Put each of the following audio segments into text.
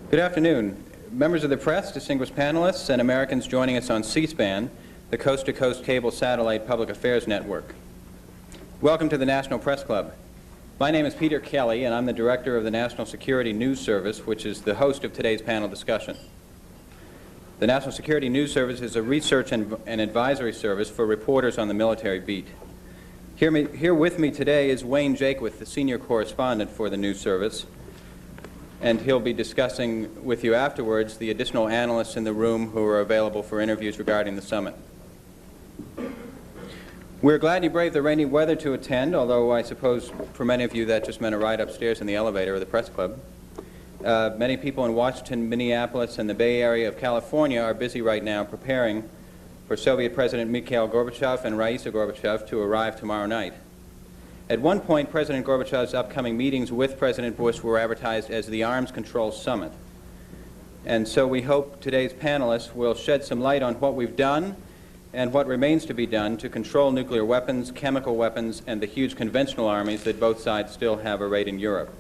Good afternoon. Members of the press, distinguished panelists, and Americans joining us on C-SPAN, the coast-to-coast cable satellite public affairs network. Welcome to the National Press Club. My name is Peter Kelly, and I'm the director of the National Security News Service, which is the host of today's panel discussion. The National Security News Service is a research and advisory service for reporters on the military beat. Here with me today is Wayne Jaquith, the senior correspondent for the news service, and he'll be discussing with you afterwards the additional analysts in the room who are available for interviews regarding the summit. We're glad you braved the rainy weather to attend, although I suppose for many of you that just meant a ride upstairs in the elevator of the press club. Many people in Washington, Minneapolis, and the Bay Area of California are busy right now preparing for Soviet President Mikhail Gorbachev and Raisa Gorbachev to arrive tomorrow night. At one point, President Gorbachev's upcoming meetings with President Bush were advertised as the Arms Control Summit. And so we hope today's panelists will shed some light on what we've done and what remains to be done to control nuclear weapons, chemical weapons, and the huge conventional armies that both sides still have arrayed in Europe.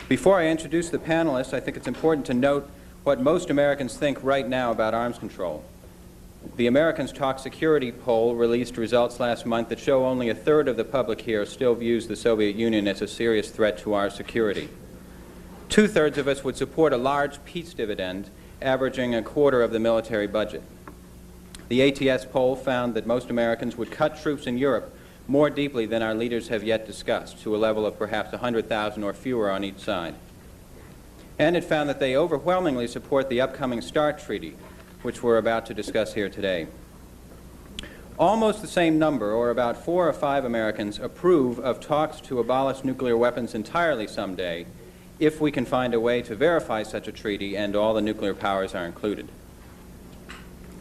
Before I introduce the panelists, I think it's important to note what most Americans think right now about arms control. The Americans Talk Security poll released results last month that show only a third of the public here still views the Soviet Union as a serious threat to our security. Two-thirds of us would support a large peace dividend, averaging a quarter of the military budget. The ATS poll found that most Americans would cut troops in Europe more deeply than our leaders have yet discussed, to a level of perhaps 100,000 or fewer on each side. And it found that they overwhelmingly support the upcoming START treaty, which we're about to discuss here today. Almost the same number, or about 4 or 5 Americans, approve of talks to abolish nuclear weapons entirely someday, if we can find a way to verify such a treaty and all the nuclear powers are included.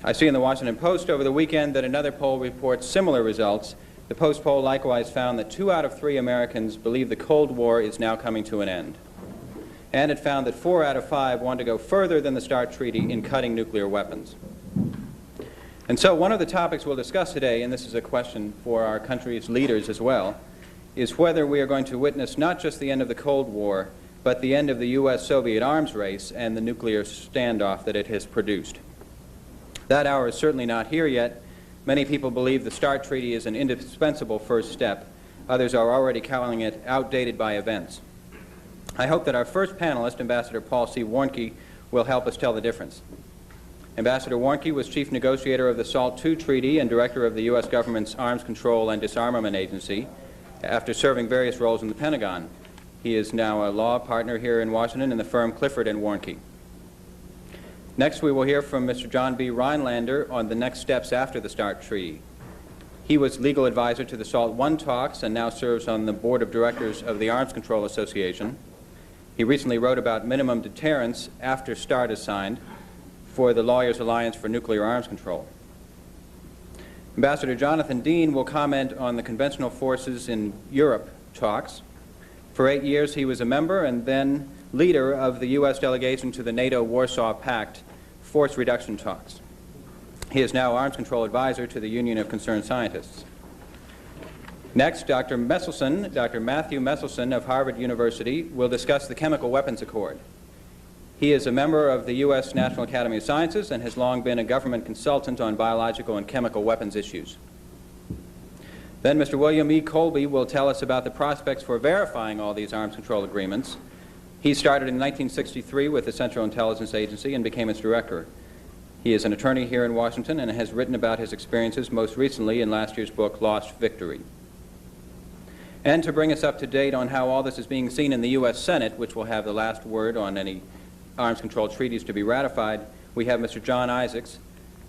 I see in the Washington Post over the weekend that another poll reports similar results. The Post poll likewise found that 2 out of 3 Americans believe the Cold War is now coming to an end. And it found that 4 out of 5 want to go further than the START treaty in cutting nuclear weapons. And so one of the topics we'll discuss today, and this is a question for our country's leaders as well, is whether we are going to witness not just the end of the Cold War, but the end of the U.S.-Soviet arms race and the nuclear standoff that it has produced. That hour is certainly not here yet. Many people believe the START treaty is an indispensable first step. Others are already calling it outdated by events. I hope that our first panelist, Ambassador Paul C. Warnke, will help us tell the difference. Ambassador Warnke was chief negotiator of the SALT II Treaty and director of the U.S. government's Arms Control and Disarmament Agency after serving various roles in the Pentagon. He is now a law partner here in Washington in the firm Clifford & Warnke. Next, we will hear from Mr. John B. Rhinelander on the next steps after the START Treaty. He was legal advisor to the SALT I talks and now serves on the board of directors of the Arms Control Association. He recently wrote about minimum deterrence after START is signed for the Lawyers Alliance for Nuclear Arms Control. Ambassador Jonathan Dean will comment on the conventional forces in Europe talks. For 8 years he was a member and then leader of the U.S. delegation to the NATO Warsaw Pact force reduction talks. He is now arms control advisor to the Union of Concerned Scientists. Next, Dr. Matthew Meselson of Harvard University will discuss the Chemical Weapons Accord. He is a member of the U.S. National Academy of Sciences and has long been a government consultant on biological and chemical weapons issues. Then Mr. William E. Colby will tell us about the prospects for verifying all these arms control agreements. He started in 1963 with the Central Intelligence Agency and became its director. He is an attorney here in Washington and has written about his experiences most recently in last year's book, Lost Victory. And to bring us up to date on how all this is being seen in the U.S. Senate, which will have the last word on any arms control treaties to be ratified, we have Mr. John Isaacs,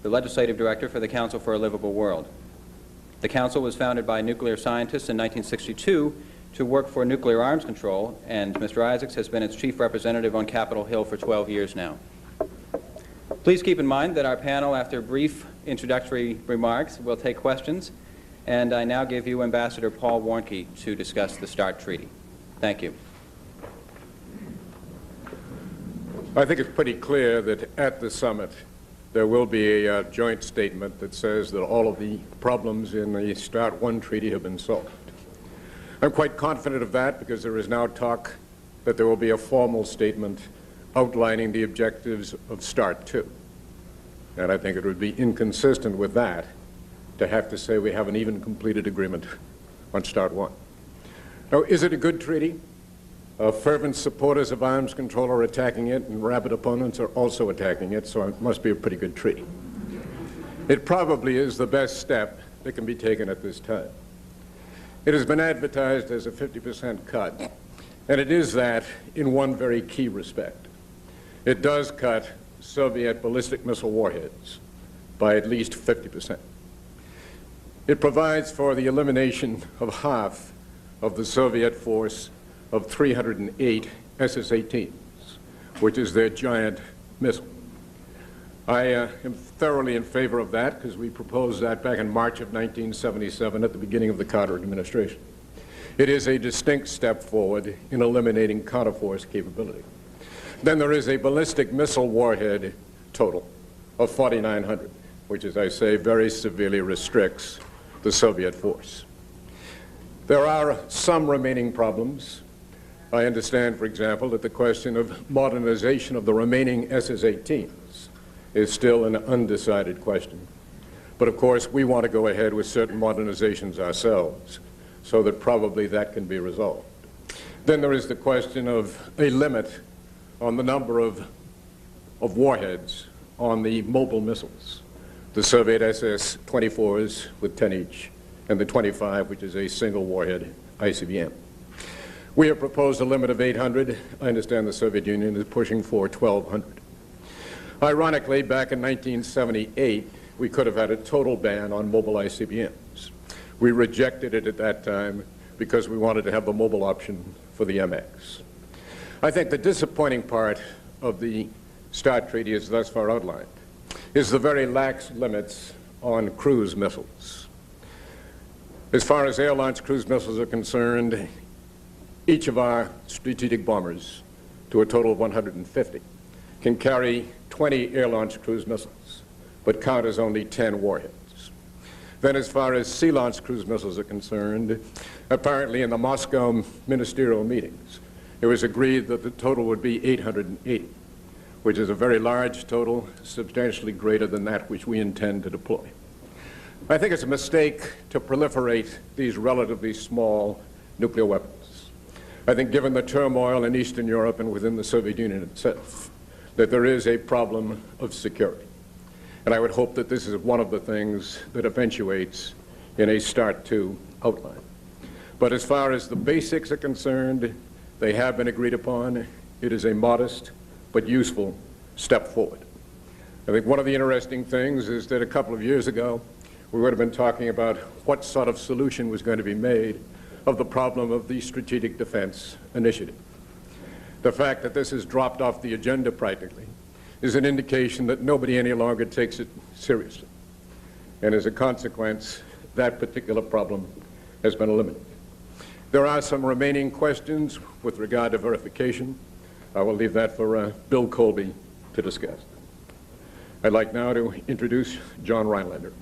the legislative director for the Council for a Livable World. The council was founded by nuclear scientists in 1962 to work for nuclear arms control, and Mr. Isaacs has been its chief representative on Capitol Hill for 12 years now. Please keep in mind that our panel, after brief introductory remarks, will take questions. And I now give you Ambassador Paul Warnke to discuss the START Treaty. Thank you. I think it's pretty clear that at the summit there will be a joint statement that says that all of the problems in the START I treaty have been solved. I'm quite confident of that because there is now talk that there will be a formal statement outlining the objectives of START 2. And I think it would be inconsistent with that to have to say we haven't even completed agreement on START 1. Now, is it a good treaty? Fervent supporters of arms control are attacking it, and rabid opponents are also attacking it, so it must be a pretty good treaty. It probably is the best step that can be taken at this time. It has been advertised as a 50% cut, and it is that in one very key respect. It does cut Soviet ballistic missile warheads by at least 50%. It provides for the elimination of half of the Soviet force of 308 SS-18s, which is their giant missile. I am thoroughly in favor of that because we proposed that back in March of 1977 at the beginning of the Carter administration. It is a distinct step forward in eliminating counterforce capability. Then there is a ballistic missile warhead total of 4,900, which, as I say, very severely restricts the Soviet force. There are some remaining problems. I understand, for example, that the question of modernization of the remaining SS-18s is still an undecided question. But of course, we want to go ahead with certain modernizations ourselves, so that probably that can be resolved. Then there is the question of a limit on the number of warheads on the mobile missiles, the Soviet SS-24s with 10 each, and the 25, which is a single warhead ICBM. We have proposed a limit of 800. I understand the Soviet Union is pushing for 1,200. Ironically, back in 1978, we could have had a total ban on mobile ICBMs. We rejected it at that time because we wanted to have the mobile option for the MX. I think the disappointing part of the START treaty as thus far outlined is the very lax limits on cruise missiles. As far as air-launched cruise missiles are concerned, each of our strategic bombers, to a total of 150, can carry 20 air-launched cruise missiles, but count as only 10 warheads. Then as far as sea-launched cruise missiles are concerned, apparently in the Moscow ministerial meetings, it was agreed that the total would be 880, which is a very large total, substantially greater than that which we intend to deploy. I think it's a mistake to proliferate these relatively small nuclear weapons. I think given the turmoil in Eastern Europe and within the Soviet Union itself, that there is a problem of security. And I would hope that this is one of the things that eventuates in a START 2 outline. But as far as the basics are concerned, they have been agreed upon. It is a modest but useful step forward. I think one of the interesting things is that a couple of years ago, we would have been talking about what sort of solution was going to be made of the problem of the Strategic Defense Initiative. The fact that this has dropped off the agenda practically is an indication that nobody any longer takes it seriously. And as a consequence, that particular problem has been eliminated. There are some remaining questions with regard to verification. I will leave that for Bill Colby to discuss. I'd like now to introduce John Rhinelander.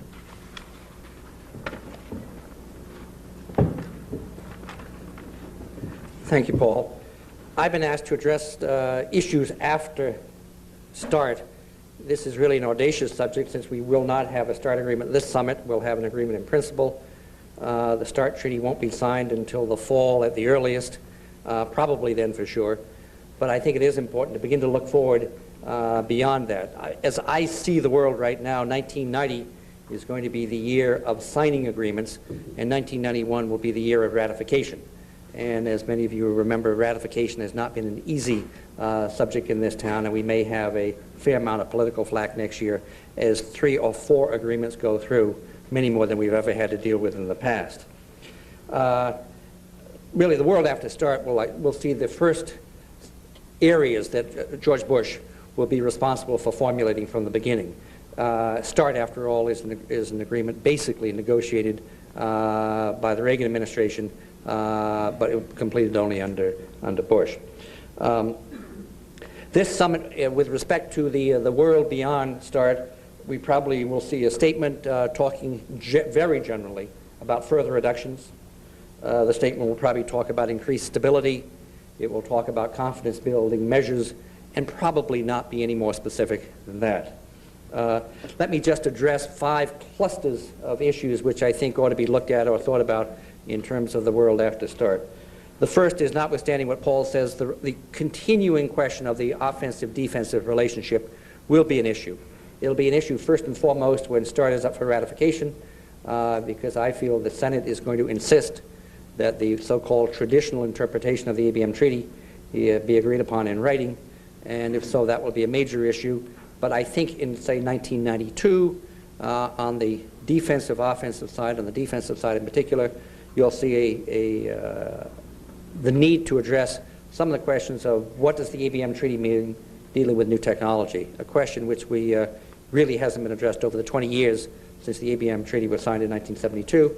Thank you, Paul. I've been asked to address issues after START. This is really an audacious subject since we will not have a START agreement this summit. We'll have an agreement in principle. The START treaty won't be signed until the fall at the earliest, probably then for sure. But I think it is important to begin to look forward beyond that. As I see the world right now, 1990 is going to be the year of signing agreements, and 1991 will be the year of ratification. And as many of you remember, ratification has not been an easy subject in this town, and we may have a fair amount of political flack next year as 3 or 4 agreements go through, many more than we've ever had to deal with in the past. Really, the world after START will see the first areas that George Bush will be responsible for formulating from the beginning. START, after all, is an agreement basically negotiated by the Reagan administration, but it was completed only under Bush. This summit, with respect to the world beyond START, we probably will see a statement talking very generally about further reductions. The statement will probably talk about increased stability It will talk about confidence-building measures and probably not be any more specific than that. Let me just address 5 clusters of issues which I think ought to be looked at or thought about in terms of the world after START. The first is, notwithstanding what Paul says, the continuing question of the offensive-defensive relationship will be an issue. It'll be an issue first and foremost when START is up for ratification, because I feel the Senate is going to insist that the so-called traditional interpretation of the ABM Treaty be agreed upon in writing, and if so, that will be a major issue. But I think in, say, 1992, on the defensive-offensive side, on the defensive side in particular, you'll see the need to address some of the questions of what does the ABM Treaty mean dealing with new technology, a question which we really hasn't been addressed over the 20 years since the ABM Treaty was signed in 1972.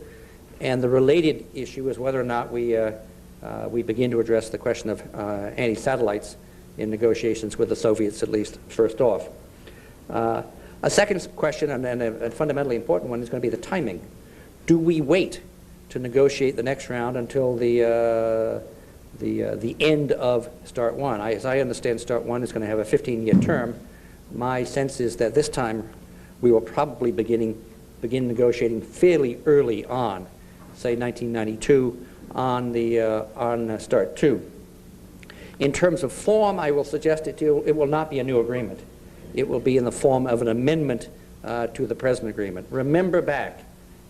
And the related issue is whether or not we begin to address the question of anti-satellites in negotiations with the Soviets, at least first off. A second question, and a fundamentally important one, is going to be the timing. Do we wait to negotiate the next round until the end of START 1? As I understand, START 1 is going to have a 15-year term. My sense is that this time we will probably begin negotiating fairly early on, say 1992, on START 2. In terms of form, I will suggest it will not be a new agreement. It will be in the form of an amendment to the present agreement. Remember back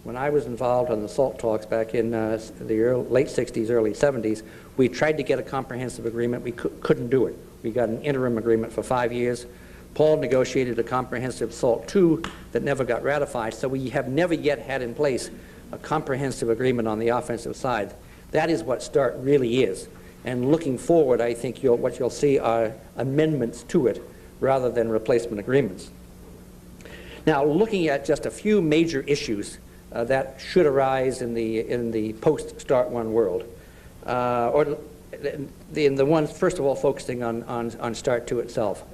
when I was involved on the SALT talks back in the late 60s, early 70s, we tried to get a comprehensive agreement. We couldn't do it. We got an interim agreement for 5 years. Paul negotiated a comprehensive SALT 2 that never got ratified, so we have never yet had in place a comprehensive agreement on the offensive side. That is what START really is. And looking forward, I think what you'll see are amendments to it rather than replacement agreements. Now, looking at just a few major issues that should arise in the post-START 1 world, or in the ones, first of all, focusing on START 2 itself.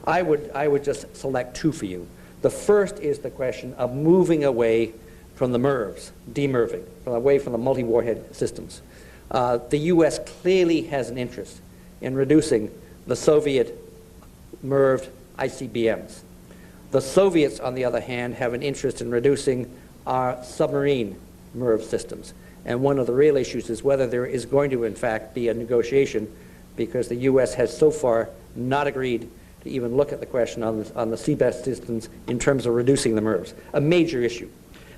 I would just select 2 for you. The first is the question of moving away from the MIRVs, demerving, away from the multi-warhead systems. The U.S. clearly has an interest in reducing the Soviet MIRV ICBMs. The Soviets, on the other hand, have an interest in reducing our submarine MIRV systems. And one of the real issues is whether there is going to, in fact, be a negotiation, because the U.S. has so far not agreed to even look at the question on the Seabed systems in terms of reducing the MIRVs, a major issue.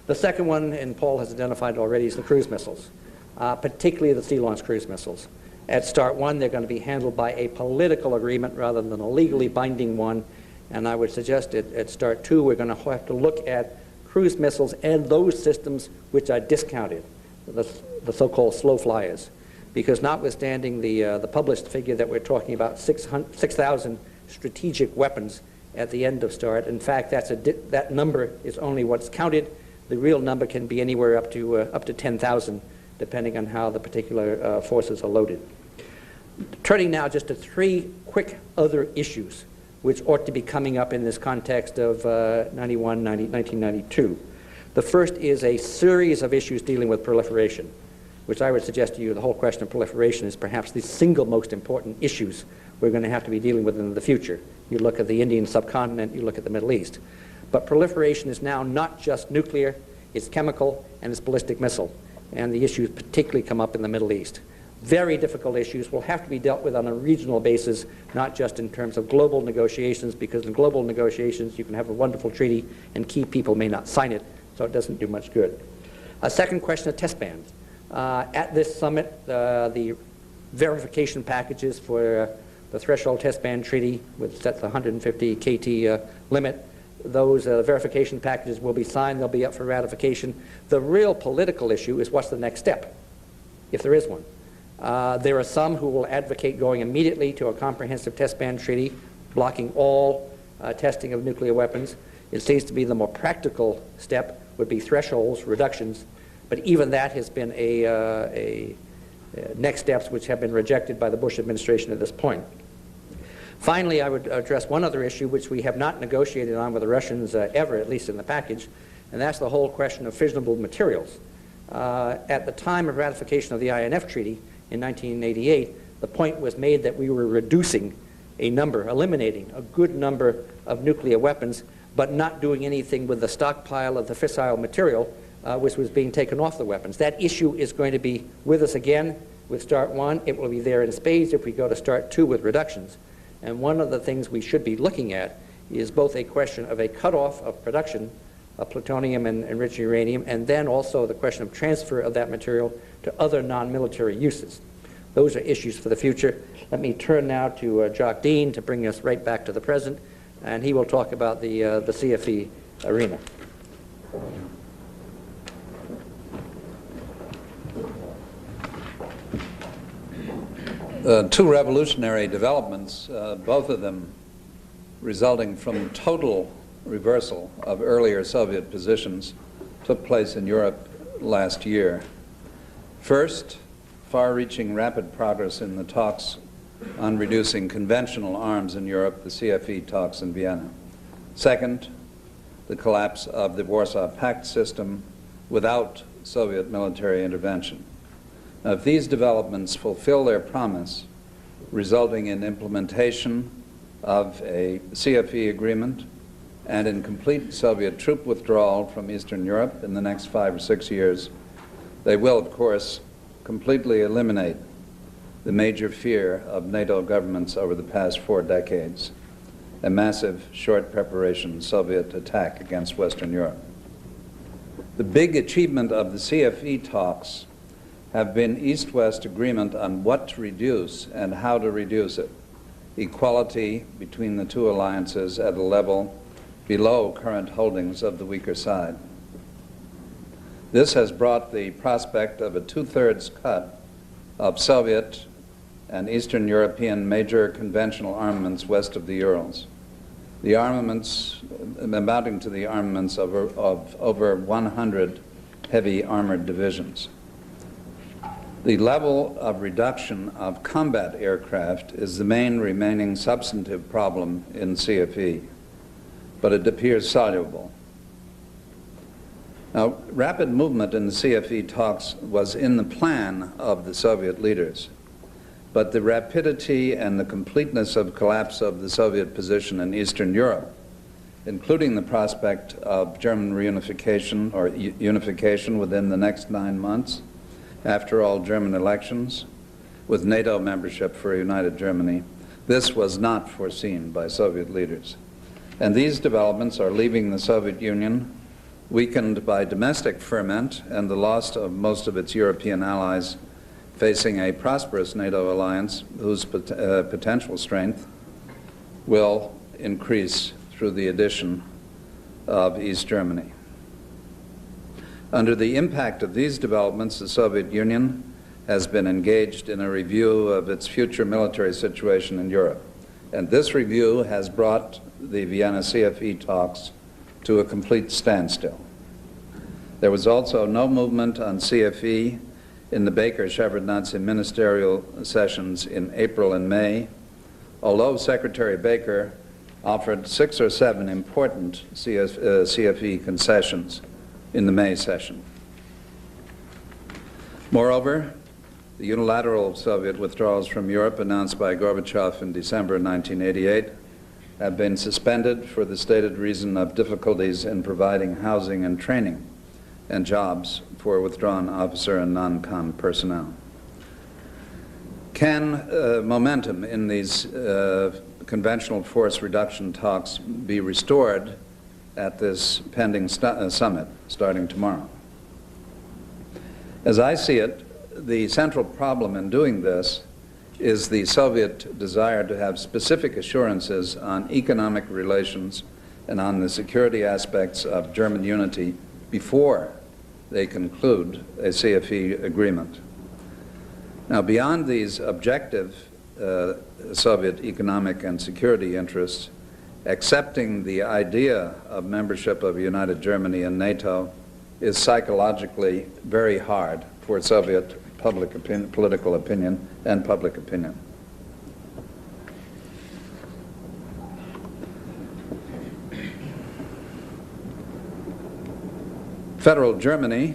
The second one, and Paul has identified already, is the cruise missiles, particularly the sea-launched cruise missiles. At START 1, they're going to be handled by a political agreement rather than a legally binding one, and I would suggest at START 2 we're going to have to look at cruise missiles and those systems which are discounted, the so-called slow flyers, because notwithstanding the published figure that we're talking about, 6,000 strategic weapons at the end of START, in fact, that number is only what's counted. The real number can be anywhere up to 10,000, depending on how the particular forces are loaded. Turning now just to 3 quick other issues which ought to be coming up in this context of 1992. The first is a series of issues dealing with proliferation, which I would suggest to you the whole question of proliferation is perhaps the single most important issues we're going to have to be dealing with in the future. You look at the Indian subcontinent, you look at the Middle East. But proliferation is now not just nuclear, it's chemical, and it's ballistic missile. And the issues particularly come up in the Middle East. Very difficult issues will have to be dealt with on a regional basis, not just in terms of global negotiations, because in global negotiations you can have a wonderful treaty and key people may not sign it, so it doesn't do much good. A second question of test bands. At this summit, the verification packages for the threshold test ban treaty, which sets the 150 KT limit, those verification packages will be signed, they'll be up for ratification. The real political issue is what's the next step, if there is one. There are some who will advocate going immediately to a comprehensive test ban treaty, blocking all testing of nuclear weapons. It seems to be the more practical step would be thresholds, reductions, but even that has been next steps which have been rejected by the Bush administration at this point. Finally, I would address one other issue which we have not negotiated on with the Russians ever, at least in the package, and that's the whole question of fissionable materials. At the time of ratification of the INF Treaty in 1988, the point was made that we were reducing eliminating a good number of nuclear weapons, but not doing anything with the stockpile of the fissile material which was being taken off the weapons. That issue is going to be with us again with START 1. It will be there in spades if we go to START 2 with reductions. And one of the things we should be looking at is both a question of a cutoff of production of plutonium and enriched uranium, and then also the question of transfer of that material to other non-military uses. Those are issues for the future. Let me turn now to Jock Dean to bring us right back to the present, and he will talk about the CFE arena. Two revolutionary developments, both of them resulting from total reversal of earlier Soviet positions, took place in Europe last year. First, far-reaching rapid progress in the talks on reducing conventional arms in Europe, the CFE talks in Vienna. Second, the collapse of the Warsaw Pact system without Soviet military intervention. Now, if these developments fulfill their promise, resulting in implementation of a CFE agreement and in complete Soviet troop withdrawal from Eastern Europe in the next 5 or 6 years, they will, of course, completely eliminate the major fear of NATO governments over the past 4 decades, a massive, short preparation Soviet attack against Western Europe. The big achievement of the CFE talks have been East-West agreement on what to reduce and how to reduce it, equality between the two alliances at a level below current holdings of the weaker side. This has brought the prospect of a 2/3 cut of Soviet and Eastern European major conventional armaments west of the Urals. The armaments, amounting to the armaments of over 100 heavy armored divisions. The level of reduction of combat aircraft is the main remaining substantive problem in CFE, but it appears soluble. Now, rapid movement in the CFE talks was in the plan of the Soviet leaders, but the rapidity and the completeness of collapse of the Soviet position in Eastern Europe, including the prospect of German reunification or unification within the next 9 months, after all German elections, with NATO membership for a united Germany, this was not foreseen by Soviet leaders. And these developments are leaving the Soviet Union weakened by domestic ferment and the loss of most of its European allies, facing a prosperous NATO alliance whose potential strength will increase through the addition of East Germany. Under the impact of these developments, the Soviet Union has been engaged in a review of its future military situation in Europe. And this review has brought the Vienna CFE talks to a complete standstill. There was also no movement on CFE in the Baker-Shevardnadze ministerial sessions in April and May, although Secretary Baker offered 6 or 7 important CFE concessions in the May session. Moreover, the unilateral Soviet withdrawals from Europe announced by Gorbachev in December 1988 have been suspended for the stated reason of difficulties in providing housing and training and jobs for withdrawn officer and non-com personnel. Can momentum in these conventional force reduction talks be restored at this pending summit starting tomorrow? As I see it, the central problem in doing this is the Soviet desire to have specific assurances on economic relations and on the security aspects of German unity before they conclude a CFE agreement. Now, beyond these objective Soviet economic and security interests, accepting the idea of membership of united Germany in NATO is psychologically very hard for Soviet public opinion, political opinion and public opinion. Federal Germany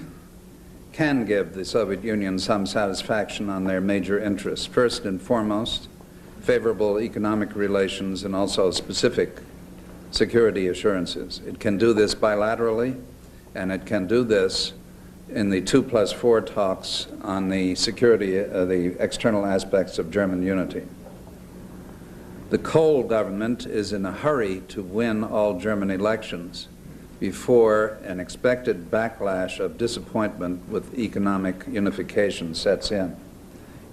can give the Soviet Union some satisfaction on their major interests. First and foremost, favorable economic relations and also specific security assurances. It can do this bilaterally, and it can do this in the 2+4 talks on the security, the external aspects of German unity. The Kohl government is in a hurry to win all German elections before an expected backlash of disappointment with economic unification sets in.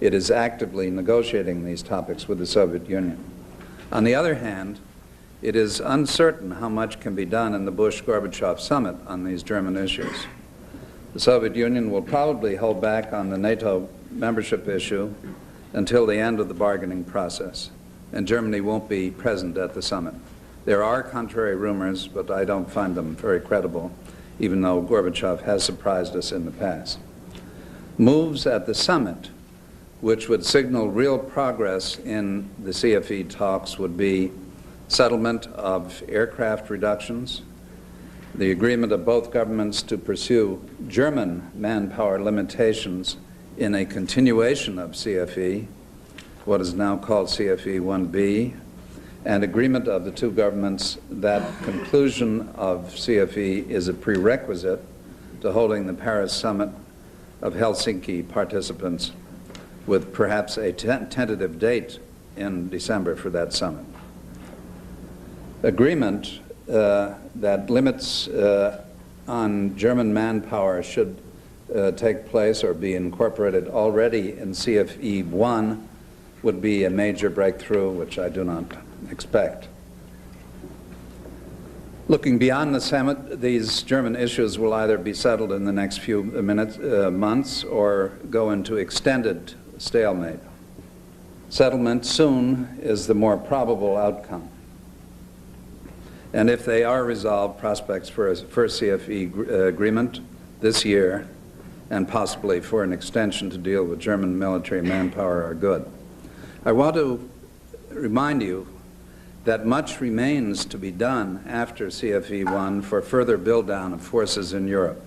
It is actively negotiating these topics with the Soviet Union. On the other hand, it is uncertain how much can be done in the Bush-Gorbachev summit on these German issues. The Soviet Union will probably hold back on the NATO membership issue until the end of the bargaining process, and Germany won't be present at the summit. There are contrary rumors, but I don't find them very credible, even though Gorbachev has surprised us in the past. Moves at the summit, which would signal real progress in the CFE talks, would be settlement of aircraft reductions, the agreement of both governments to pursue German manpower limitations in a continuation of CFE, what is now called CFE 1B, and agreement of the two governments that conclusion of CFE is a prerequisite to holding the Paris summit of Helsinki participants, with perhaps a tentative date in December for that summit. Agreement that limits on German manpower should take place or be incorporated already in CFE 1 would be a major breakthrough, which I do not expect. Looking beyond the summit, these German issues will either be settled in the next few months or go into extended stalemate. Settlement soon is the more probable outcome. And if they are resolved, prospects for a first CFE agreement this year and possibly for an extension to deal with German military manpower are good. I want to remind you that much remains to be done after CFE 1 for further build-down of forces in Europe,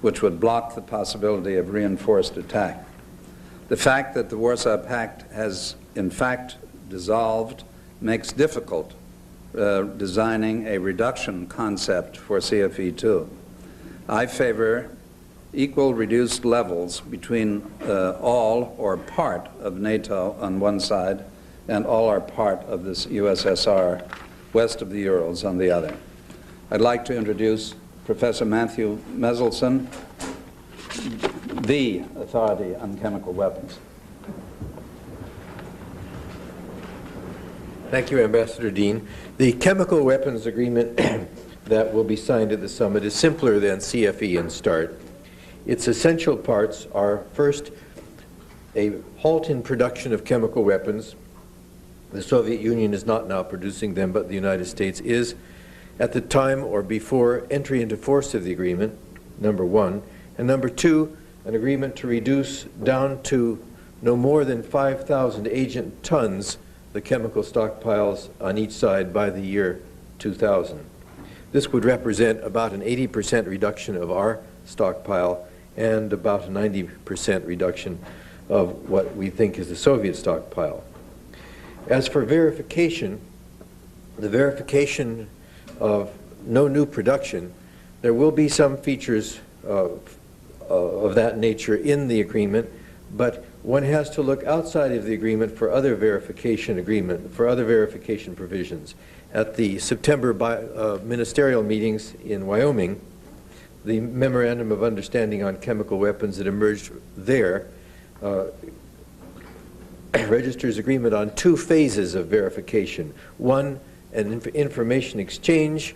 which would block the possibility of reinforced attack. The fact that the Warsaw Pact has in fact dissolved makes difficult designing a reduction concept for CFE 2. I favor equal reduced levels between all or part of NATO on one side and all or part of this USSR west of the Urals on the other. I'd like to introduce Professor Matthew Meselson, the authority on chemical weapons. Thank you, Ambassador Dean. The chemical weapons agreement that will be signed at the summit is simpler than CFE and START. Its essential parts are, first, a halt in production of chemical weapons. The Soviet Union is not now producing them, but the United States is, at the time or before entry into force of the agreement, number one. And number two, an agreement to reduce down to no more than 5,000 agent tons the chemical stockpiles on each side by the year 2000. This would represent about an 80% reduction of our stockpile and about a 90% reduction of what we think is the Soviet stockpile. As for verification, the verification of no new production, there will be some features of that nature in the agreement, but one has to look outside of the agreement for other verification provisions. At the September ministerial meetings in Wyoming, the Memorandum of Understanding on Chemical Weapons that emerged there registers agreement on two phases of verification. One, an information exchange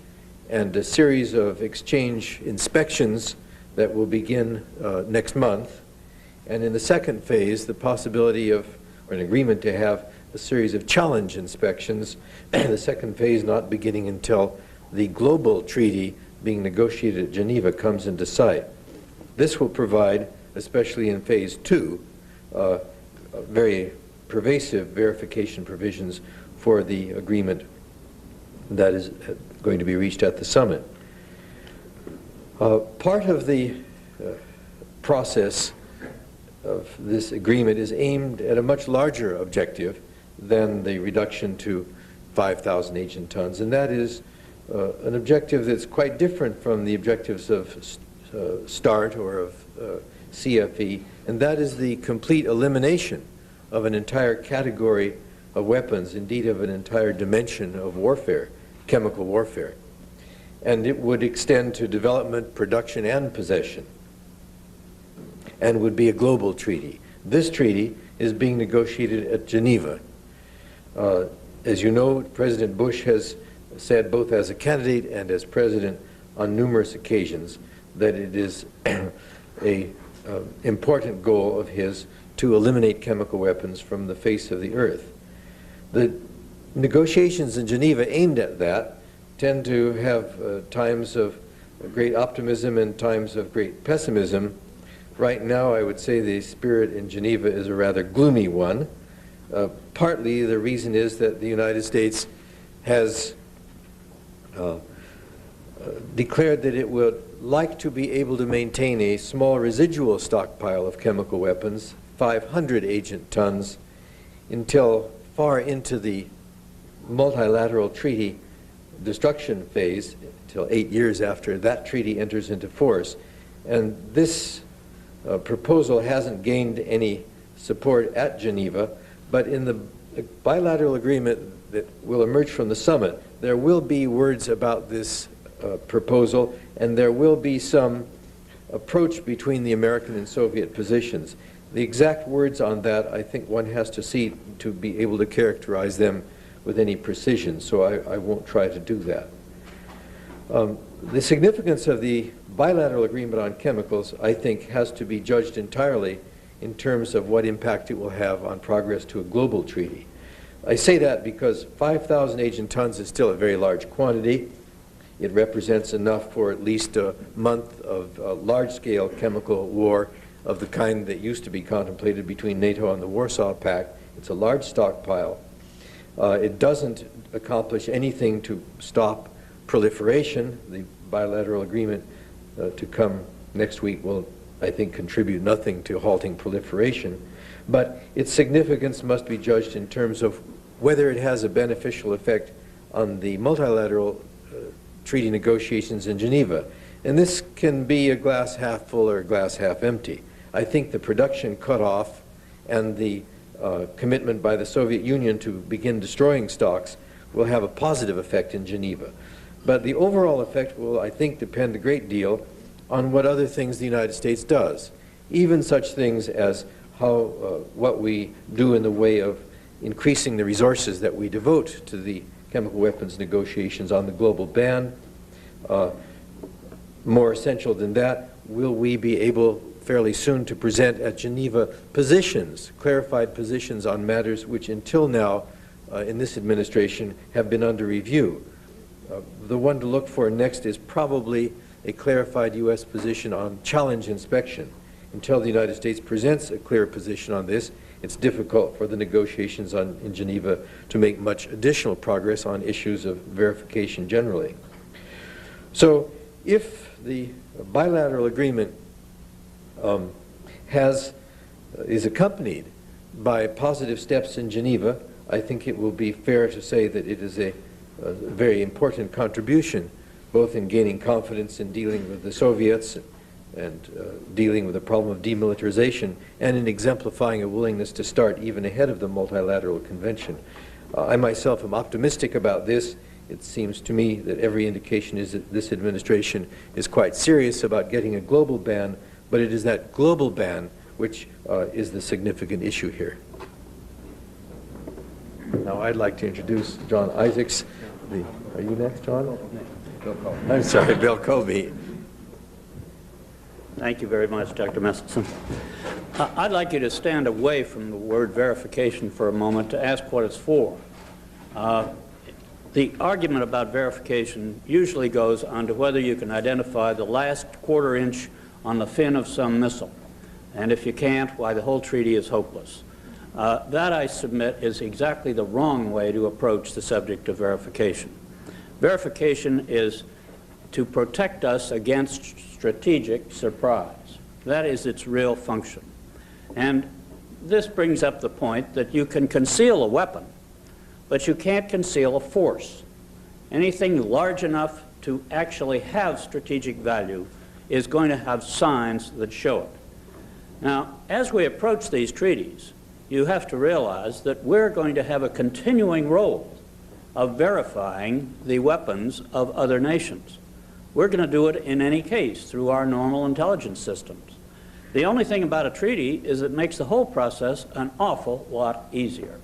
and a series of exchange inspections that will begin next month. And in the second phase, the possibility of, or an agreement to have a series of challenge inspections, the second phase not beginning until the global treaty being negotiated at Geneva comes into sight. This will provide, especially in phase 2, very pervasive verification provisions for the agreement that is going to be reached at the summit. Part of the process of this agreement is aimed at a much larger objective than the reduction to 5,000 agent tons, and that is an objective that's quite different from the objectives of START or of CFE, and that is the complete elimination of an entire category of weapons, indeed of an entire dimension of warfare, chemical warfare. And it would extend to development, production, and possession, and would be a global treaty. This treaty is being negotiated at Geneva. As you know, President Bush has said, both as a candidate and as president on numerous occasions, that it is an important goal of his to eliminate chemical weapons from the face of the earth. The negotiations in Geneva aimed at that tend to have times of great optimism and times of great pessimism. Right now, I would say the spirit in Geneva is a rather gloomy one. Partly the reason is that the United States has declared that it would like to be able to maintain a small residual stockpile of chemical weapons, 500 agent tons, until far into the multilateral treaty destruction phase, until 8 years after that treaty enters into force. And this proposal hasn't gained any support at Geneva, but in the bilateral agreement that will emerge from the summit, there will be words about this proposal, and there will be some approach between the American and Soviet positions. The exact words on that, I think one has to see to be able to characterize them with any precision, so I won't try to do that. The significance of the bilateral agreement on chemicals, I think, has to be judged entirely in terms of what impact it will have on progress to a global treaty. I say that because 5,000 agent tons is still a very large quantity. It represents enough for at least a month of large-scale chemical war of the kind that used to be contemplated between NATO and the Warsaw Pact. It's a large stockpile. It doesn't accomplish anything to stop proliferation. The bilateral agreement to come next week will, I think, contribute nothing to halting proliferation. But its significance must be judged in terms of whether it has a beneficial effect on the multilateral treaty negotiations in Geneva. And this can be a glass half full or a glass half empty. I think the production cutoff and the commitment by the Soviet Union to begin destroying stocks will have a positive effect in Geneva. But the overall effect will, I think, depend a great deal on what other things the United States does. Even such things as how what we do in the way of increasing the resources that we devote to the chemical weapons negotiations on the global ban. More essential than that, will we be able fairly soon to present at Geneva positions, clarified positions on matters which until now in this administration have been under review. The one to look for next is probably a clarified U.S. position on challenge inspection. Until the United States presents a clear position on this, it's difficult for the negotiations in Geneva to make much additional progress on issues of verification generally. So if the bilateral agreement is accompanied by positive steps in Geneva, I think it will be fair to say that it is a very important contribution, both in gaining confidence in dealing with the Soviets and dealing with the problem of demilitarization, and in exemplifying a willingness to start even ahead of the multilateral convention. I myself am optimistic about this. It seems to me that every indication is that this administration is quite serious about getting a global ban, but it is that global ban which is the significant issue here. Now I'd like to introduce John Isaacs. Are you next, John? Bill Colby. I'm sorry, Bill Colby. Thank you very much, Dr. Messelson. I'd like you to stand away from the word verification for a moment to ask what it's for. The argument about verification usually goes on to whether you can identify the last quarter inch on the fin of some missile. And if you can't, why the whole treaty is hopeless. That, I submit, is exactly the wrong way to approach the subject of verification. Verification is to protect us against strategic surprise. That is its real function. And this brings up the point that you can conceal a weapon, but you can't conceal a force. Anything large enough to actually have strategic value is going to have signs that show it. Now, as we approach these treaties, you have to realize that we're going to have a continuing role of verifying the weapons of other nations. We're going to do it in any case through our normal intelligence systems. The only thing about a treaty is it makes the whole process an awful lot easier,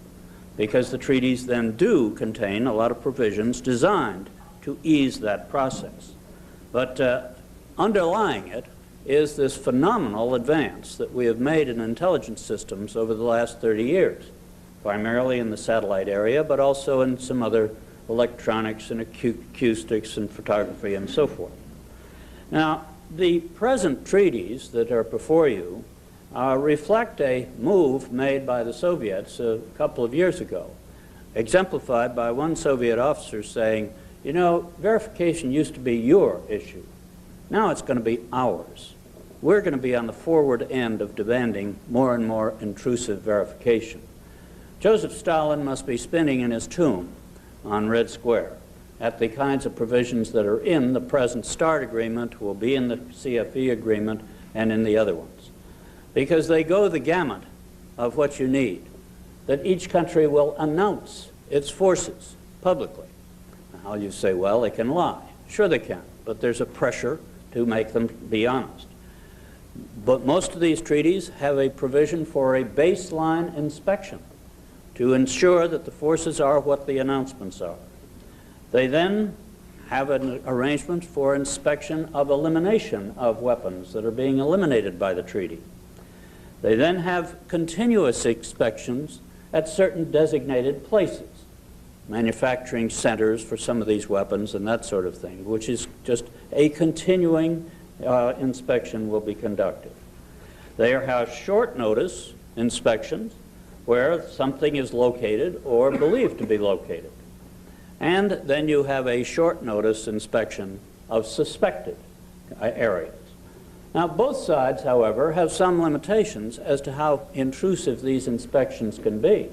because the treaties then do contain a lot of provisions designed to ease that process. But underlying it is this phenomenal advance that we have made in intelligence systems over the last 30 years, primarily in the satellite area, but also in some other electronics and acoustics and photography and so forth. Now, the present treaties that are before you reflect a move made by the Soviets a couple of years ago, exemplified by one Soviet officer saying, you know, verification used to be your issue. Now it's going to be ours. We're going to be on the forward end of demanding more and more intrusive verification. Joseph Stalin must be spinning in his tomb on Red Square at the kinds of provisions that are in the present START agreement, will be in the CFE agreement, and in the other ones. Because they go the gamut of what you need, that each country will announce its forces publicly. Now you say, well, they can lie. Sure they can, but there's a pressure to make them be honest. But most of these treaties have a provision for a baseline inspection to ensure that the forces are what the announcements are. They then have an arrangement for inspection of elimination of weapons that are being eliminated by the treaty. They then have continuous inspections at certain designated places, manufacturing centers for some of these weapons and that sort of thing, which is just a continuing inspection will be conducted. They have short notice inspections where something is located or believed to be located. And then you have a short notice inspection of suspected areas. Now, both sides, however, have some limitations as to how intrusive these inspections can be,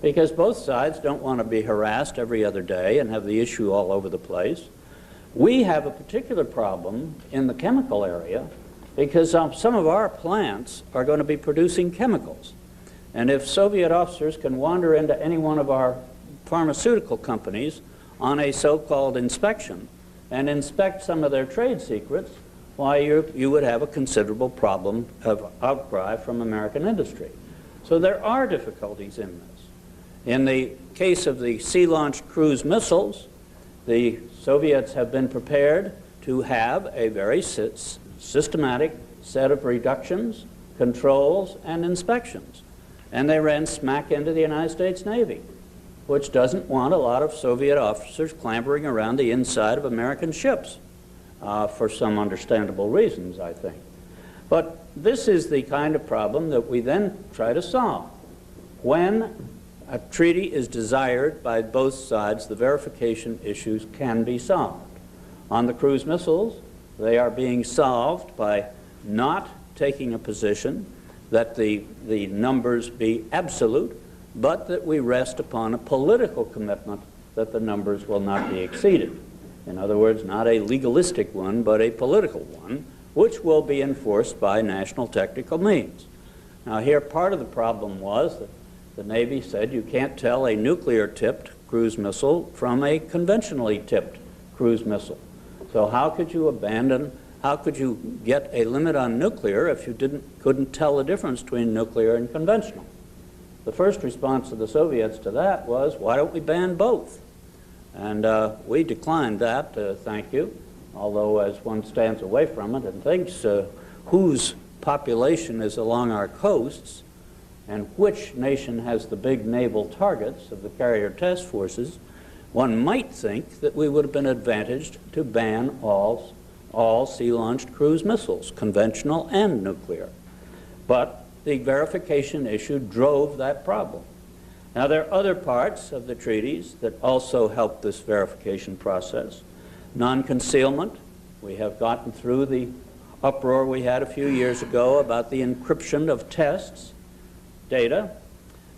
because both sides don't want to be harassed every other day and have the issue all over the place. We have a particular problem in the chemical area because some of our plants are going to be producing chemicals. And if Soviet officers can wander into any one of our pharmaceutical companies on a so-called inspection and inspect some of their trade secrets, why you would have a considerable problem of outcry from American industry. So there are difficulties in this. In the case of the sea-launched cruise missiles, the Soviets have been prepared to have a very systematic set of reductions, controls, and inspections. And they ran smack into the United States Navy, which doesn't want a lot of Soviet officers clambering around the inside of American ships for some understandable reasons, I think. But this is the kind of problem that we then try to solve. When a treaty is desired by both sides, the verification issues can be solved. On the cruise missiles, they are being solved by not taking a position that the numbers be absolute, but that we rest upon a political commitment that the numbers will not be exceeded. In other words, not a legalistic one, but a political one, which will be enforced by national technical means. Now here, part of the problem was that the Navy said you can't tell a nuclear-tipped cruise missile from a conventionally tipped cruise missile. So how could you get a limit on nuclear if you couldn't tell the difference between nuclear and conventional? The first response of the Soviets to that was, why don't we ban both? And we declined that, thank you, although as one stands away from it and thinks whose population is along our coasts and which nation has the big naval targets of the carrier task forces, one might think that we would have been advantaged to ban all sea-launched cruise missiles, conventional and nuclear. But the verification issue drove that problem. Now, there are other parts of the treaties that also help this verification process. Non-concealment, we have gotten through the uproar we had a few years ago about the encryption of tests, data,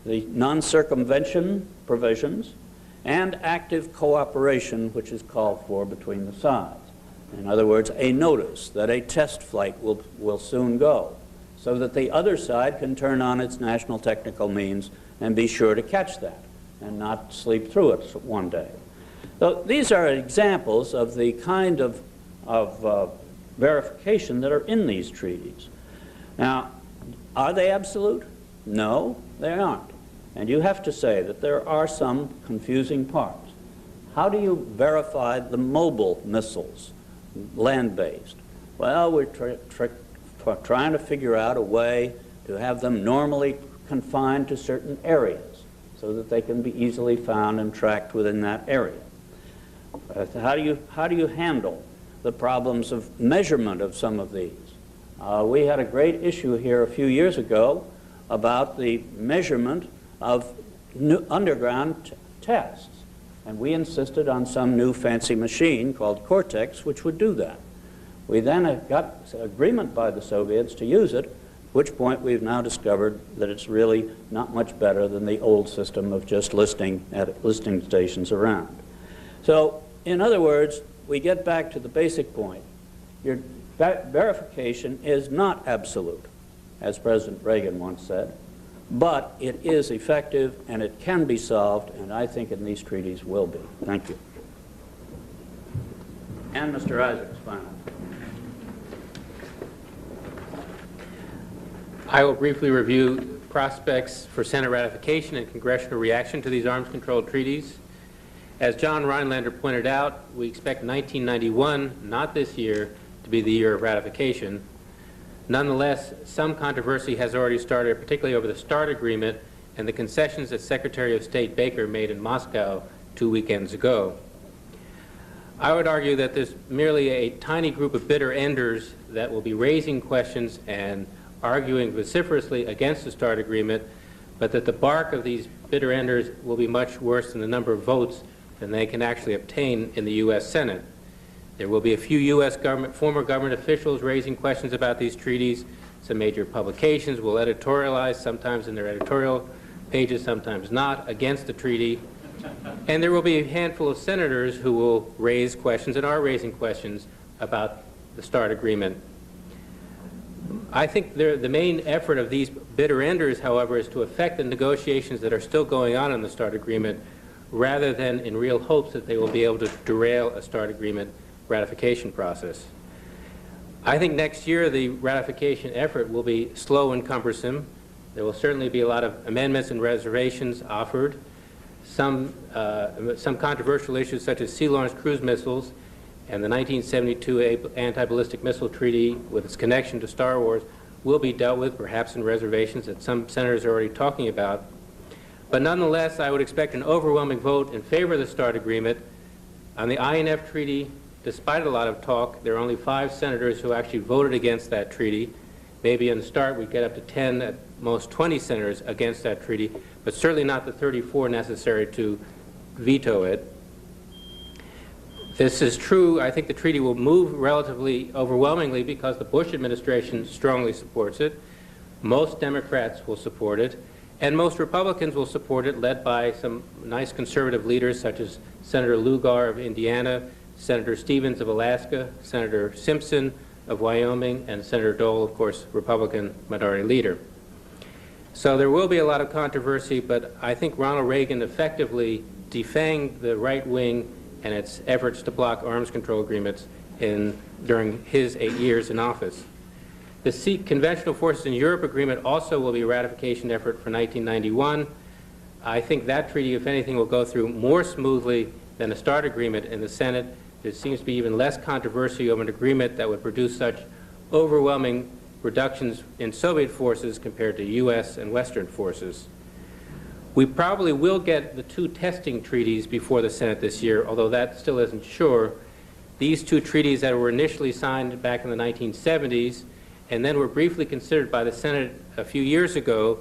the non-circumvention provisions, and active cooperation, which is called for between the sides. In other words, a notice that a test flight will soon go, so that the other side can turn on its national technical means and be sure to catch that and not sleep through it one day. So these are examples of the kind of verification that are in these treaties. Now, are they absolute? No, they aren't. And you have to say that there are some confusing parts. How do you verify the mobile missiles, land-based? Well, we're trying to figure out a way to have them normally confined to certain areas so that they can be easily found and tracked within that area. How do you handle the problems of measurement of some of these? We had a great issue here a few years ago about the measurement of underground tests, and we insisted on some new fancy machine called Cortex, which would do that. We then got agreement by the Soviets to use it, at which point we've now discovered that it's really not much better than the old system of just listing stations around. So, in other words, we get back to the basic point. Your verification is not absolute, as President Reagan once said, but it is effective and it can be solved, and I think in these treaties will be. Thank you. And Mr. Isaacs, finally. I will briefly review prospects for Senate ratification and congressional reaction to these arms control treaties. As John Rhinelander pointed out, we expect 1991, not this year, to be the year of ratification. Nonetheless, some controversy has already started, particularly over the START agreement and the concessions that Secretary of State Baker made in Moscow 2 weekends ago. I would argue that there's merely a tiny group of bitter enders that will be raising questions and arguing vociferously against the START agreement, but that the bark of these bitter enders will be much worse than the number of votes than they can actually obtain in the U.S. Senate. There will be a few U.S. former government officials raising questions about these treaties. Some major publications will editorialize, sometimes in their editorial pages, sometimes not, against the treaty. And there will be a handful of senators who will raise questions and are raising questions about the START agreement. I think the main effort of these bitter enders, however, is to affect the negotiations that are still going on in the START agreement, rather than in real hopes that they will be able to derail a START agreement ratification process. I think next year the ratification effort will be slow and cumbersome. There will certainly be a lot of amendments and reservations offered. Some controversial issues such as sea-launched cruise missiles and the 1972 Anti-Ballistic Missile Treaty with its connection to Star Wars will be dealt with, perhaps in reservations that some senators are already talking about. But nonetheless, I would expect an overwhelming vote in favor of the START agreement. On the INF treaty, despite a lot of talk, there are only 5 senators who actually voted against that treaty. Maybe in the START we'd get up to 10, at most 20 senators against that treaty, but certainly not the 34 necessary to veto it. This is true. I think the treaty will move relatively overwhelmingly because the Bush administration strongly supports it. Most Democrats will support it, and most Republicans will support it, led by some nice conservative leaders such as Senator Lugar of Indiana, Senator Stevens of Alaska, Senator Simpson of Wyoming, and Senator Dole, of course, Republican minority leader. So there will be a lot of controversy, but I think Ronald Reagan effectively defanged the right wing and its efforts to block arms control agreements during his 8 years in office. The Conventional Forces in Europe agreement also will be a ratification effort for 1991. I think that treaty, if anything, will go through more smoothly than the START agreement in the Senate. There seems to be even less controversy over an agreement that would produce such overwhelming reductions in Soviet forces compared to U.S. and Western forces. We probably will get the 2 testing treaties before the Senate this year, although that still isn't sure. These 2 treaties that were initially signed back in the 1970s and then were briefly considered by the Senate a few years ago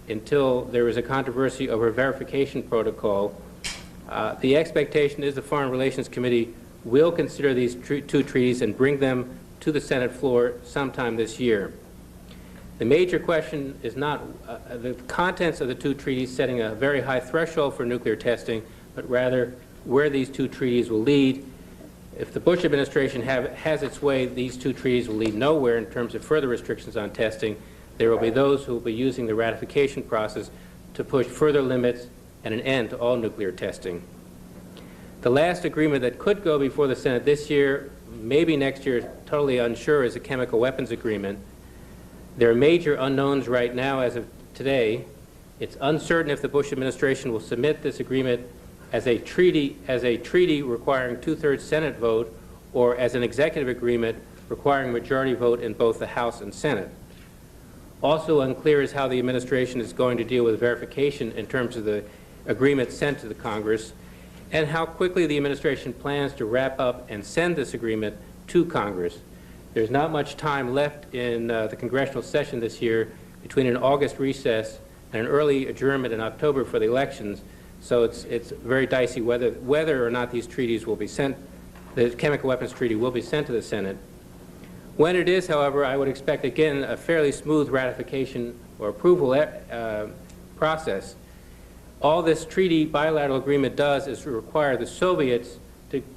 until there was a controversy over a verification protocol. The expectation is the Foreign Relations Committee will consider these 2 treaties and bring them to the Senate floor sometime this year. The major question is not the contents of the two treaties setting a very high threshold for nuclear testing, but rather where these two treaties will lead. If the Bush administration has its way, these two treaties will lead nowhere in terms of further restrictions on testing. There will be those who will be using the ratification process to push further limits and an end to all nuclear testing. The last agreement that could go before the Senate this year, maybe next year, totally unsure, is a chemical weapons agreement. There are major unknowns right now as of today. It's uncertain if the Bush administration will submit this agreement as a treaty requiring two-thirds Senate vote, or as an executive agreement requiring majority vote in both the House and Senate. Also unclear is how the administration is going to deal with verification in terms of the agreement sent to the Congress, and how quickly the administration plans to wrap up and send this agreement to Congress. There's not much time left in the congressional session this year between an August recess and an early adjournment in October for the elections, so it's very dicey whether or not these treaties will be sent, the chemical weapons treaty will be sent to the Senate. When it is, however, I would expect, again, a fairly smooth ratification or approval process. All this treaty bilateral agreement does is require the Soviets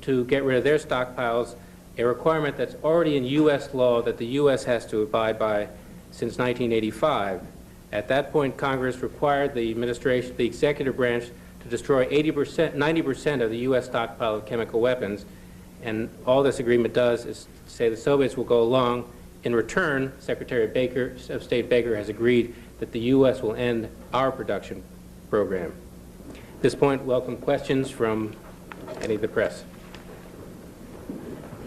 to get rid of their stockpiles, a requirement that's already in U.S. law that the U.S. has to abide by since 1985. At that point, Congress required the administration, the executive branch, to destroy 90% of the U.S. stockpile of chemical weapons, and all this agreement does is say the Soviets will go along. In return, Secretary of State Baker has agreed that the U.S. will end our production program. At this point, welcome questions from any of the press.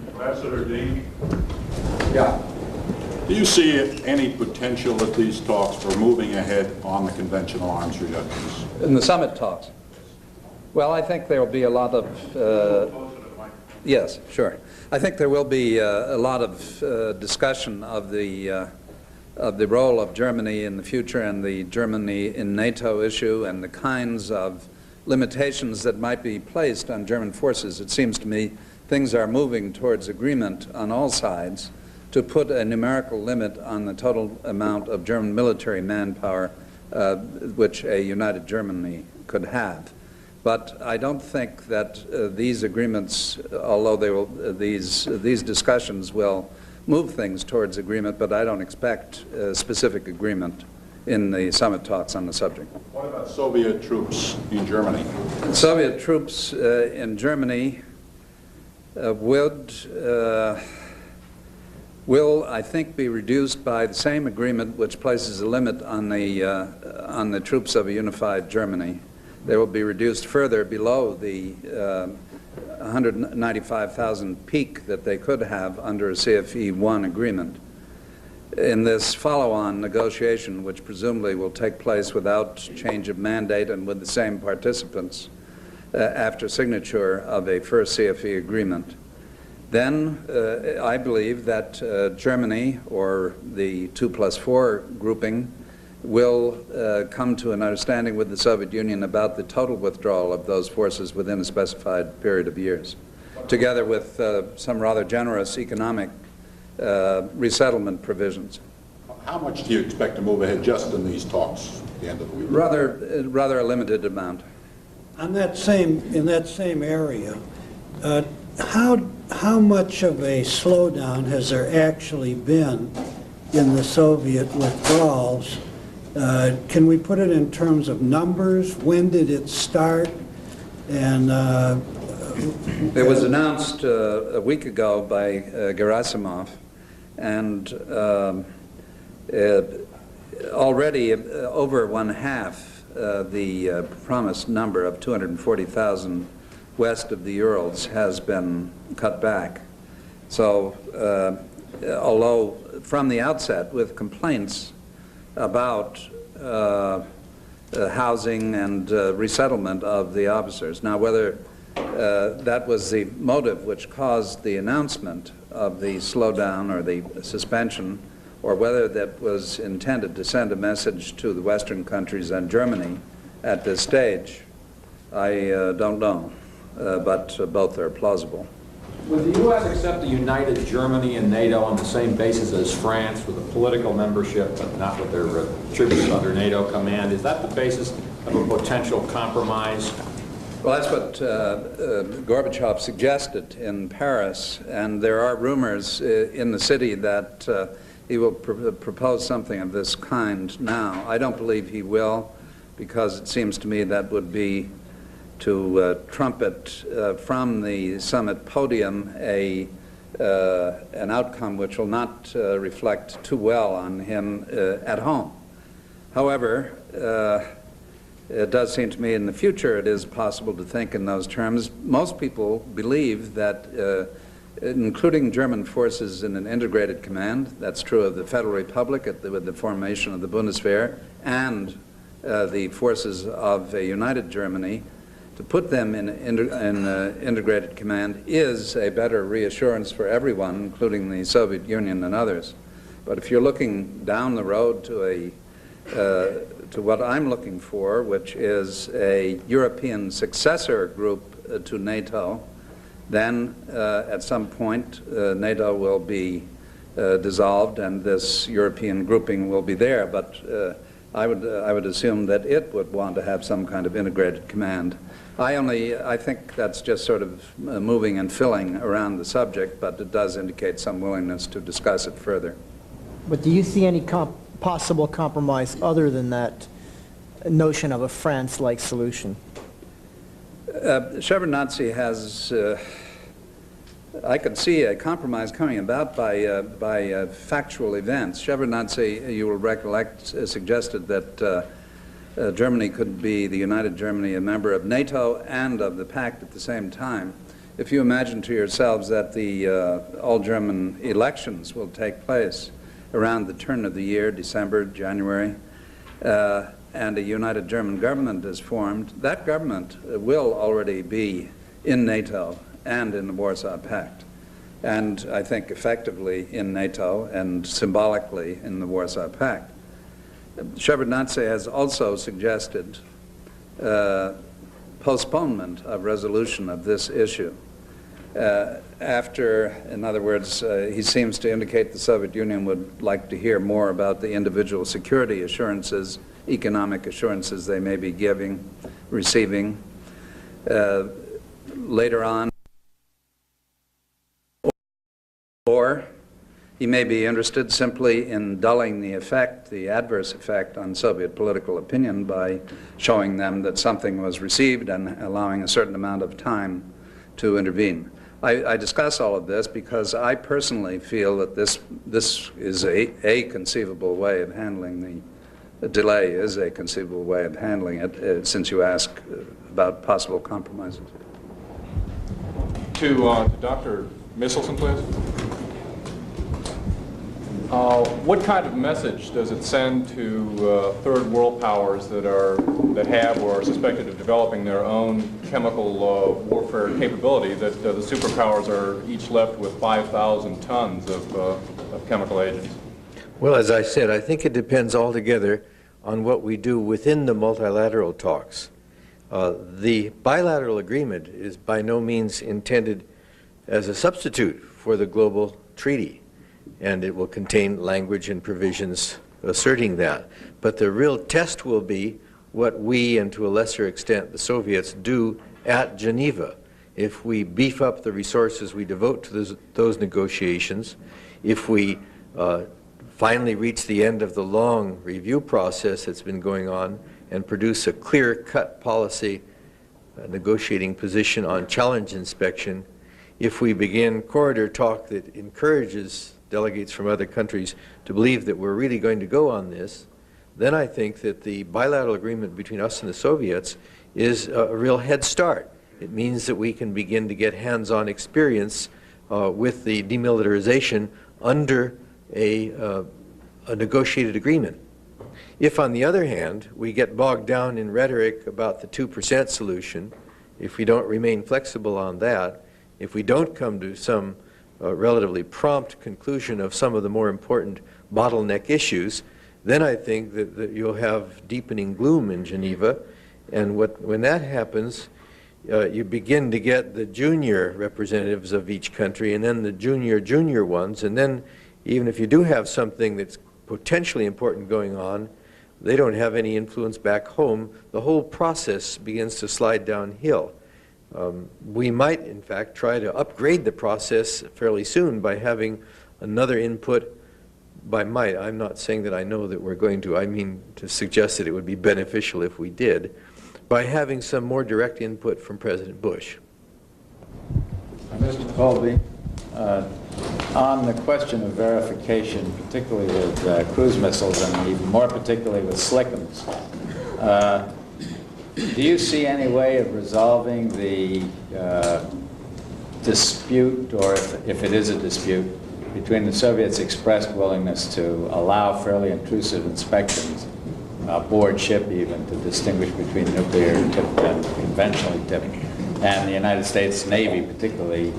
Ambassador Dean, Yeah. do you see any potential at these talks for moving ahead on the conventional arms reductions? In the summit talks? Well, I think there will be a lot of... Yes, sure. I think there will be a lot of discussion of the role of Germany in the future and the Germany in NATO issue and the kinds of limitations that might be placed on German forces. It seems to me things are moving towards agreement on all sides to put a numerical limit on the total amount of German military manpower which a united Germany could have. But I don't think that these agreements, although they will, these discussions will move things towards agreement, but I don't expect specific agreement in the summit talks on the subject. What about Soviet troops in Germany? Soviet troops in Germany will, I think, be reduced by the same agreement which places a limit on the troops of a unified Germany. They will be reduced further below the 195,000 peak that they could have under a CFE-1 agreement. In this follow-on negotiation, which presumably will take place without change of mandate and with the same participants after signature of a first CFE agreement, then I believe that Germany, or the 2+4 grouping, will come to an understanding with the Soviet Union about the total withdrawal of those forces within a specified period of years, together with some rather generous economic resettlement provisions. How much do you expect to move ahead just in these talks at the end of the week? Rather a limited amount. In that same area, how much of a slowdown has there actually been in the Soviet withdrawals? Can we put it in terms of numbers? When did it start? And it was announced a week ago by Gerasimov, and already over one-half the promised number of 240,000 west of the Urals has been cut back. So although from the outset with complaints about housing and resettlement of the officers. Now, whether that was the motive which caused the announcement of the slowdown or the suspension, or whether that was intended to send a message to the Western countries and Germany at this stage, I don't know, but both are plausible. Would the U.S. accept a united Germany and NATO on the same basis as France, with a political membership, but not with their troops under NATO command? Is that the basis of a potential compromise? Well, that's what Gorbachev suggested in Paris, and there are rumors in the city that he will propose something of this kind now. I don't believe he will, because it seems to me that would be to trumpet from the summit podium an outcome which will not reflect too well on him at home. However, it does seem to me in the future it is possible to think in those terms. Most people believe that, including German forces in an integrated command, that's true of the Federal Republic with the formation of the Bundeswehr, and the forces of a united Germany, to put them in integrated command is a better reassurance for everyone, including the Soviet Union and others. But if you're looking down the road to what I'm looking for, which is a European successor group to NATO, then at some point NATO will be dissolved and this European grouping will be there. But I would assume that it would want to have some kind of integrated command. I think that's just sort of moving and filling around the subject, but it does indicate some willingness to discuss it further. But do you see any possible compromise other than that notion of a France-like solution? Shevardnadze has, I could see a compromise coming about by factual events. Shevardnadze, you will recollect, suggested that Germany could be, the United Germany, a member of NATO and of the Pact at the same time. If you imagine to yourselves that the all-German elections will take place around the turn of the year, December, January, and a united German government is formed, that government will already be in NATO and in the Warsaw Pact, and I think effectively in NATO and symbolically in the Warsaw Pact. Shevardnadze has also suggested postponement of resolution of this issue. In other words, he seems to indicate the Soviet Union would like to hear more about the individual security assurances, economic assurances they may be receiving later on. Or he may be interested simply in dulling the effect, the adverse effect on Soviet political opinion by showing them that something was received and allowing a certain amount of time to intervene. I discuss all of this because I personally feel that this is a conceivable way of handling the delay, is a conceivable way of handling it, since you ask about possible compromises. To Dr. Misselson, please. What kind of message does it send to third world powers that have or are suspected of developing their own chemical warfare capability that the superpowers are each left with 5,000 tons of chemical agents? Well, as I said, I think it depends altogether on what we do within the multilateral talks. The bilateral agreement is by no means intended as a substitute for the global treaty, and it will contain language and provisions asserting that. But the real test will be what we, and to a lesser extent the Soviets, do at Geneva. If we beef up the resources we devote to those negotiations, if we finally reach the end of the long review process that's been going on and produce a clear-cut policy negotiating position on challenge inspection, if we begin corridor talk that encourages delegates from other countries to believe that we're really going to go on this, then I think that the bilateral agreement between us and the Soviets is a real head start. It means that we can begin to get hands-on experience with the demilitarization under a negotiated agreement. If, on the other hand, we get bogged down in rhetoric about the 2% solution, if we don't remain flexible on that, if we don't come to some relatively prompt conclusion of some of the more important bottleneck issues, then I think that you'll have deepening gloom in Geneva. And when that happens, you begin to get the junior representatives of each country and then the junior ones, and then even if you do have something that's potentially important going on, they don't have any influence back home. The whole process begins to slide downhill. We might, in fact, try to upgrade the process fairly soon by having another input. By might, I'm not saying that I know that we're going to. I mean to suggest that it would be beneficial if we did, by having some more direct input from President Bush. Mr. Colby, on the question of verification, particularly with cruise missiles and even more particularly with SLCMs, do you see any way of resolving the dispute, or if it is a dispute, between the Soviets' expressed willingness to allow fairly intrusive inspections aboard ship even to distinguish between nuclear tipped and conventionally tipped, and the United States Navy particularly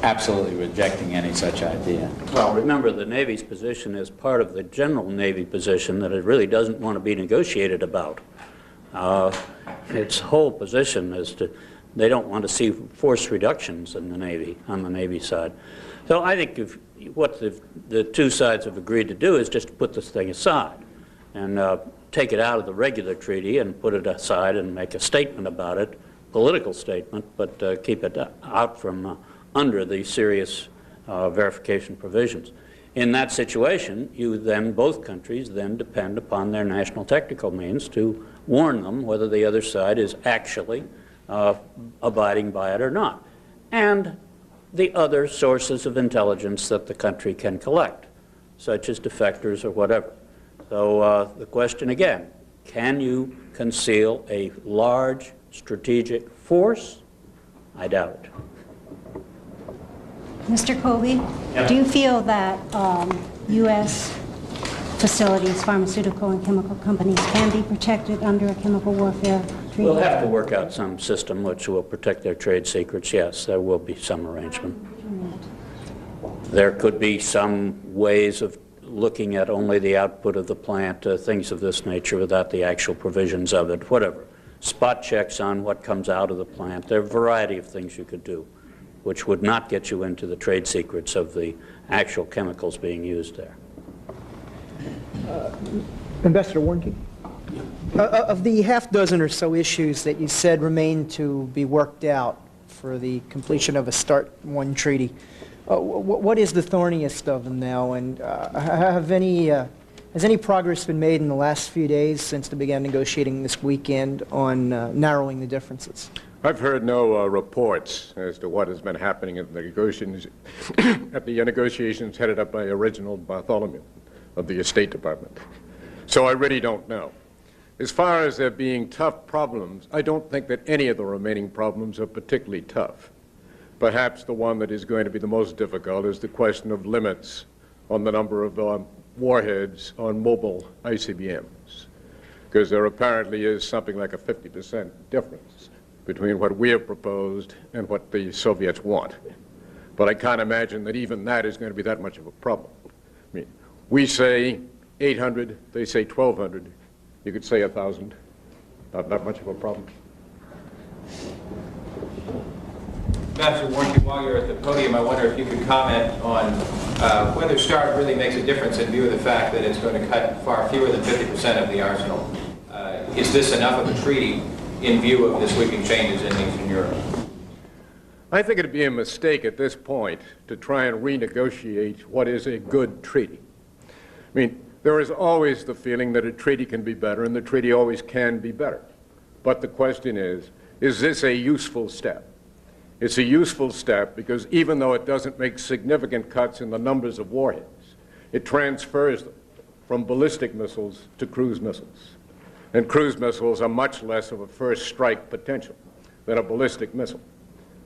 absolutely rejecting any such idea? Well, remember, the Navy's position is part of the general Navy position that it really doesn't want to be negotiated about. Its whole position is to, they don't want to see force reductions in the Navy, on the Navy side. So I think what the two sides have agreed to do is just to put this thing aside and take it out of the regular treaty and put it aside and make a statement about it, political statement, but keep it out from under the serious verification provisions. In that situation, you then, both countries then depend upon their national technical means to warn them whether the other side is actually abiding by it or not, and the other sources of intelligence that the country can collect, such as defectors or whatever. So the question again, can you conceal a large strategic force? I doubt it. Mr. Colby, do you feel that U.S. facilities, pharmaceutical and chemical companies, can be protected under a chemical warfare treaty? We'll have to work out some system which will protect their trade secrets, yes. There will be some arrangement. There could be some ways of looking at only the output of the plant, things of this nature without the actual provisions of it, whatever. Spot checks on what comes out of the plant. There are a variety of things you could do which would not get you into the trade secrets of the actual chemicals being used there. Ambassador Warnke? Of the half dozen or so issues that you said remain to be worked out for the completion of a START I treaty, what is the thorniest of them now, and has any progress been made in the last few days since they began negotiating this weekend on narrowing the differences? I've heard no reports as to what has been happening at the negotiations headed up by Reginald Bartholomew of the State Department. So I really don't know. As far as there being tough problems, I don't think that any of the remaining problems are particularly tough. Perhaps the one that is going to be the most difficult is the question of limits on the number of warheads on mobile ICBMs, because there apparently is something like a 50% difference between what we have proposed and what the Soviets want. But I can't imagine that even that is going to be that much of a problem. I mean, we say 800, they say 1,200. You could say 1,000. Not that much of a problem. Ambassador Warnke, while you're at the podium, I wonder if you could comment on whether START really makes a difference in view of the fact that it's going to cut far fewer than 50% of the arsenal. Is this enough of a treaty in view of the sweeping changes in Eastern Europe? I think it would be a mistake at this point to try and renegotiate what is a good treaty. I mean, there is always the feeling that a treaty can be better, and the treaty always can be better. But the question is this a useful step? It's a useful step because even though it doesn't make significant cuts in the numbers of warheads, it transfers them from ballistic missiles to cruise missiles. And cruise missiles are much less of a first strike potential than a ballistic missile.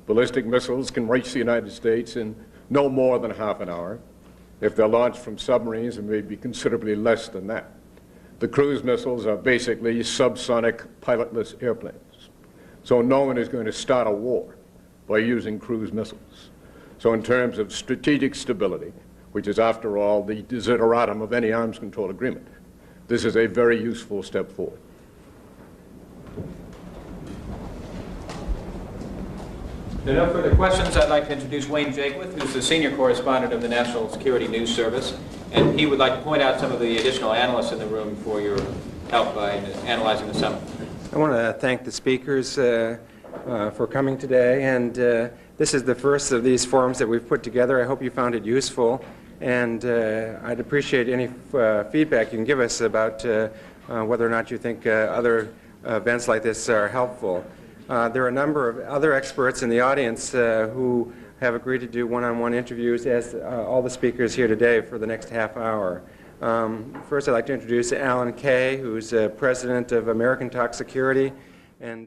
Ballistic missiles can reach the United States in no more than half an hour. If they're launched from submarines, it may be considerably less than that. The cruise missiles are basically subsonic pilotless airplanes. So no one is going to start a war by using cruise missiles. So in terms of strategic stability, which is after all the desideratum of any arms control agreement, this is a very useful step forward. There are no further questions. I'd like to introduce Wayne Jakewith, who's the senior correspondent of the National Security News Service, and he would like to point out some of the additional analysts in the room for your help by analyzing the summit. I want to thank the speakers for coming today, and this is the first of these forums that we've put together. I hope you found it useful, and I'd appreciate any feedback you can give us about whether or not you think other events like this are helpful. There are a number of other experts in the audience who have agreed to do one-on-one interviews, as all the speakers here today, for the next half hour. First, I'd like to introduce Alan Kay, who's president of American Talk Security. And